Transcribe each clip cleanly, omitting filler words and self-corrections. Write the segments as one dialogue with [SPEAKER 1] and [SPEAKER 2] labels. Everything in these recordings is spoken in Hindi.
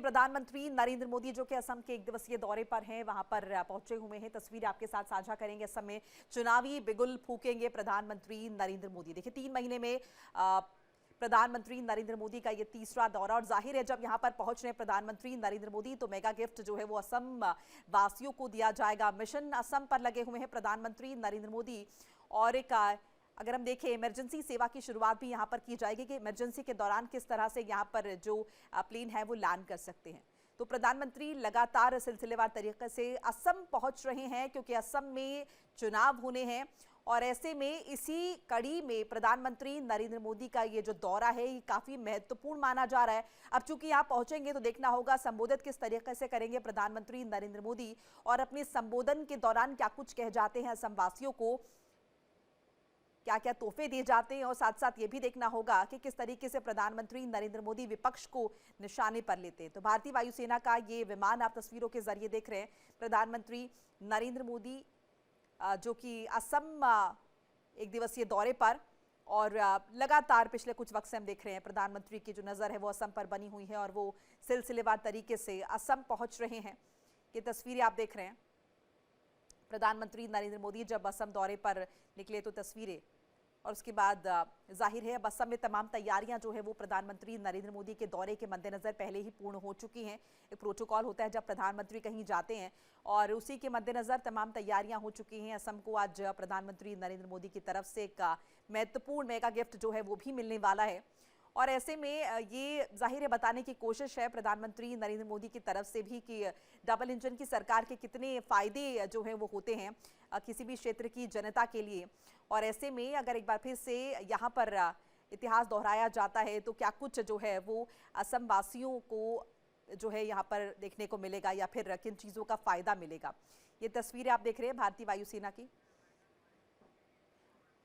[SPEAKER 1] कि प्रधानमंत्री नरेंद्र मोदी जो कि असम के 1 दिवसीय दौरे पर हैं, वहां पर पहुंचे हुए हैं। तस्वीर आपके साथ साझा करेंगे। असम में चुनावी बिगुल फूकेंगे प्रधानमंत्री नरेंद्र मोदी। देखिए 3 महीने में प्रधानमंत्री नरेंद्र मोदी का ये तीसरा दौरा, और जाहिर है जब यहां पर पहुंच रहे प्रधानमंत्री नरेंद्र मोदी तो मेगा गिफ्ट जो है वो असम वासियों को दिया जाएगा। मिशन असम पर लगे हुए हैं प्रधानमंत्री नरेंद्र मोदी। और एक अगर हम देखें इमरजेंसी सेवा की शुरुआत भी यहाँ पर की जाएगी कि इमरजेंसी के दौरान किस तरह से यहाँ पर जो प्लेन है वो लैंड कर सकते हैं। तो प्रधानमंत्री लगातार सिलसिलेवार तरीके से असम पहुंच रहे हैं क्योंकि असम में चुनाव होने हैं, और ऐसे में इसी कड़ी में प्रधानमंत्री नरेंद्र मोदी का ये जो दौरा है ये काफी महत्वपूर्ण माना जा रहा है। अब चूंकि यहाँ पहुंचेंगे तो देखना होगा संबोधित किस तरीके से करेंगे प्रधानमंत्री नरेंद्र मोदी, और अपने संबोधन के दौरान क्या कुछ कह जाते हैं असम वासियों को, क्या क्या तोहफे दिए जाते हैं, और साथ साथ ये भी देखना होगा कि किस तरीके से प्रधानमंत्री नरेंद्र मोदी विपक्ष को निशाने पर लेते हैं। तो भारतीय वायुसेना का ये विमान आप तस्वीरों के जरिए देख रहे हैं। प्रधानमंत्री नरेंद्र मोदी जो कि असम 1 दिवसीय दौरे पर, और लगातार पिछले कुछ वक्त से हम देख रहे हैं प्रधानमंत्री की जो नज़र है वो असम पर बनी हुई है और वो सिलसिलेवार तरीके से असम पहुंच रहे हैं। ये तस्वीरें आप देख रहे हैं। प्रधानमंत्री नरेंद्र मोदी जब असम दौरे पर निकले तो तस्वीरें, और उसके बाद जाहिर है अब असम में तमाम तैयारियां जो है वो प्रधानमंत्री नरेंद्र मोदी के दौरे के मद्देनजर पहले ही पूर्ण हो चुकी हैं। एक प्रोटोकॉल होता है जब प्रधानमंत्री कहीं जाते हैं, और उसी के मद्देनजर तमाम तैयारियां हो चुकी हैं। असम को आज प्रधानमंत्री नरेंद्र मोदी की तरफ से एक महत्वपूर्ण मेगा गिफ्ट जो है वो भी मिलने वाला है, और ऐसे में ये जाहिर है बताने की कोशिश है प्रधानमंत्री नरेंद्र मोदी की तरफ से भी कि डबल इंजन की सरकार के कितने फायदे जो हैं वो होते हैं किसी भी क्षेत्र की जनता के लिए। और ऐसे में अगर एक बार फिर से यहाँ पर इतिहास दोहराया जाता है तो क्या कुछ जो है वो असम वासियों को जो है यहाँ पर देखने को मिलेगा, या फिर किन चीज़ों का फायदा मिलेगा। ये तस्वीरें आप देख रहे हैं भारतीय वायुसेना की।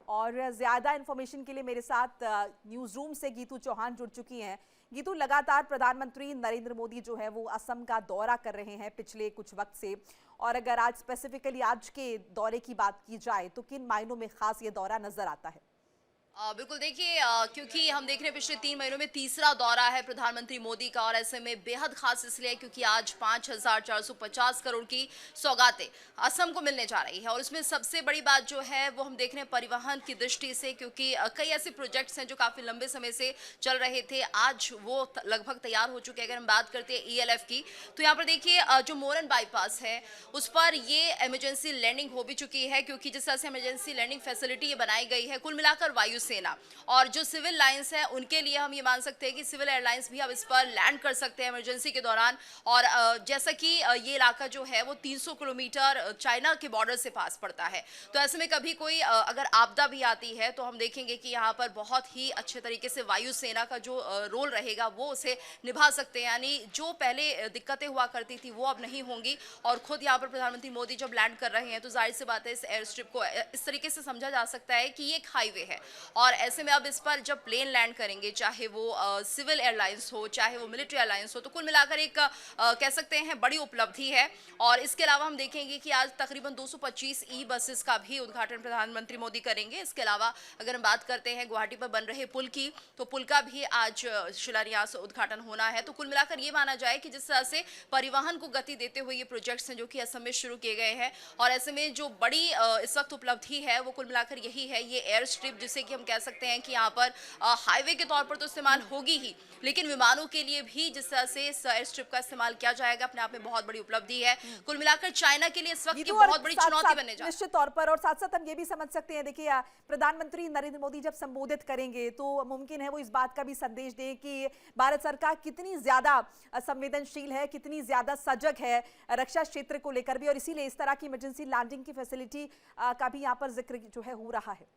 [SPEAKER 1] और ज्यादा इंफॉर्मेशन के लिए मेरे साथ न्यूज रूम से गीतू चौहान जुड़ चुकी हैं। गीतू, लगातार प्रधानमंत्री नरेंद्र मोदी जो है वो असम का दौरा कर रहे हैं पिछले कुछ वक्त से, और अगर आज स्पेसिफिकली आज के दौरे की बात की जाए तो किन मायनों में खास ये दौरा नजर आता है?
[SPEAKER 2] बिल्कुल देखिए, क्योंकि हम देख रहे हैं पिछले 3 महीनों में तीसरा दौरा है प्रधानमंत्री मोदी का, और ऐसे में बेहद खास इसलिए है क्योंकि आज 5,450 करोड़ की सौगातें असम को मिलने जा रही है। और इसमें सबसे बड़ी बात जो है वो हम देख रहे हैं परिवहन की दृष्टि से, क्योंकि कई ऐसे प्रोजेक्ट्स हैं जो काफ़ी लंबे समय से चल रहे थे, आज वो लगभग तैयार हो चुके हैं। अगर हम बात करते हैं ELF की, तो यहाँ पर देखिए जो मोरन बाईपास है उस पर ये इमरजेंसी लैंडिंग हो भी चुकी है, क्योंकि जिस तरह से इमरजेंसी लैंडिंग फैसिलिटी ये बनाई गई है, कुल मिलाकर वायुसेना और जो सिविल लाइंस है उनके लिए हम ये मान सकते हैं कि सिविल एयरलाइंस भी अब इस पर लैंड कर सकते हैं इमरजेंसी के दौरान। और जैसा कि ये इलाका जो है वो 300 किलोमीटर चाइना के बॉर्डर से पास पड़ता है, तो ऐसे में कभी कोई अगर आपदा भी आती है तो हम देखेंगे कि यहाँ पर बहुत ही अच्छे तरीके से वायुसेना का जो रोल रहेगा वो उसे निभा सकते हैं। यानी जो पहले दिक्कतें हुआ करती थी वो अब नहीं होंगी। और खुद यहाँ पर प्रधानमंत्री मोदी जब लैंड कर रहे हैं तो जाहिर सी बात है इस एयर स्ट्रिप को इस तरीके से समझा जा सकता है कि ये एक हाईवे है, और ऐसे में अब इस पर जब प्लेन लैंड करेंगे, चाहे वो सिविल एयरलाइंस हो चाहे वो मिलिट्री एयरलाइंस हो, तो कुल मिलाकर एक कह सकते हैं बड़ी उपलब्धि है। और इसके अलावा हम देखेंगे कि आज तकरीबन 225 बसेस का भी उद्घाटन प्रधानमंत्री मोदी करेंगे। इसके अलावा अगर हम बात करते हैं गुवाहाटी पर बन रहे पुल की, तो पुल का भी आज शिलान्यास उद्घाटन होना है। तो कुल मिलाकर ये माना जाए कि जिस तरह से परिवहन को गति देते हुए ये प्रोजेक्ट्स हैं जो कि असम में शुरू किए गए हैं, और ऐसे में जो बड़ी इस वक्त उपलब्धि है वो कुल मिलाकर यही है, ये एयर स्ट्रिप, जिसे कि हम कह सकते हैं कि यहाँ पर हाईवे के तौर पर तो इस्तेमाल होगी ही, लेकिन विमानों के लिए भी जिस तरह से इस एयर स्ट्रिप का इस्तेमाल किया जाएगा अपने आप में बहुत बड़ी उपलब्धि है। कुल मिलाकर चाइना के लिए इस वक्त की बहुत बड़ी चुनौती बनने जा रही है
[SPEAKER 1] निश्चित तौर पर। और साथ साथ हम ये भी समझ सकते हैं, देखिए प्रधानमंत्री नरेंद्र मोदी जब संबोधित करेंगे तो मुमकिन है वो इस बात का भी संदेश दें कि भारत सरकार कितनी ज्यादा संवेदनशील है, कितनी ज्यादा सजग है रक्षा क्षेत्र को लेकर भी, और इसीलिए इस तरह की इमरजेंसी लैंडिंग की फैसिलिटी का भी यहाँ पर जिक्र जो है हो रहा है।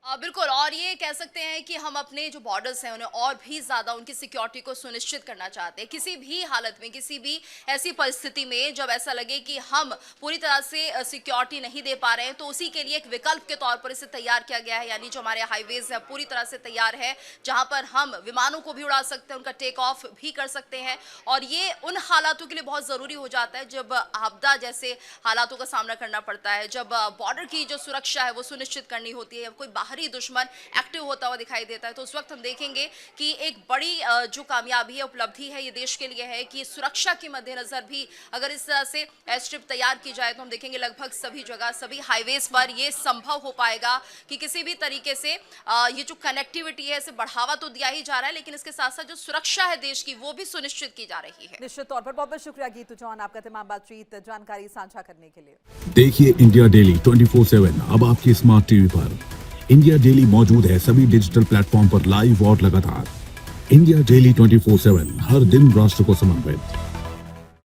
[SPEAKER 2] बिल्कुल, और ये कह सकते हैं कि हम अपने जो बॉर्डर्स हैं उन्हें और भी ज़्यादा उनकी सिक्योरिटी को सुनिश्चित करना चाहते हैं। किसी भी हालत में, किसी भी ऐसी परिस्थिति में जब ऐसा लगे कि हम पूरी तरह से सिक्योरिटी नहीं दे पा रहे हैं, तो उसी के लिए एक विकल्प के तौर पर इसे तैयार किया गया है। यानी जो हमारे हाईवेज है पूरी तरह से तैयार है, जहाँ पर हम विमानों को भी उड़ा सकते हैं, उनका टेक ऑफ भी कर सकते हैं। और ये उन हालातों के लिए बहुत ज़रूरी हो जाता है जब आपदा जैसे हालातों का सामना करना पड़ता है, जब बॉर्डर की जो सुरक्षा है वो सुनिश्चित करनी होती है, कोई बाहरी दुश्मन एक्टिव होता हुआ दिखाई देता है। तो उस वक्त हम देखेंगे कि एक बड़ी जो कामयाबी है, उपलब्धि है, ये देश के लिए है कि सुरक्षा के मद्देनजर भी अगर इस तरह से एयर स्ट्रिप तैयार की जाए तो हम देखेंगे लगभग सभी जगह, सभी हाईवेज पर ये संभव हो पाएगा कि किसी भी तरीके से ये जो कनेक्टिविटी है इसे बढ़ावा तो दिया ही जा रहा है, लेकिन इसके साथ साथ जो सुरक्षा है देश की वो भी सुनिश्चित की जा रही है।
[SPEAKER 1] निश्चित तौर पर बहुत बहुत शुक्रिया गीतू चौहान आपका तमाम बातचीत जानकारी साझा करने के लिए।
[SPEAKER 3] देखिए इंडिया डेली 24/7 अब आपकी स्मार्ट टीवी पर। इंडिया डेली मौजूद है सभी डिजिटल प्लेटफॉर्म पर लाइव और लगातार। इंडिया डेली 24/7 हर दिन राष्ट्र को समर्पित।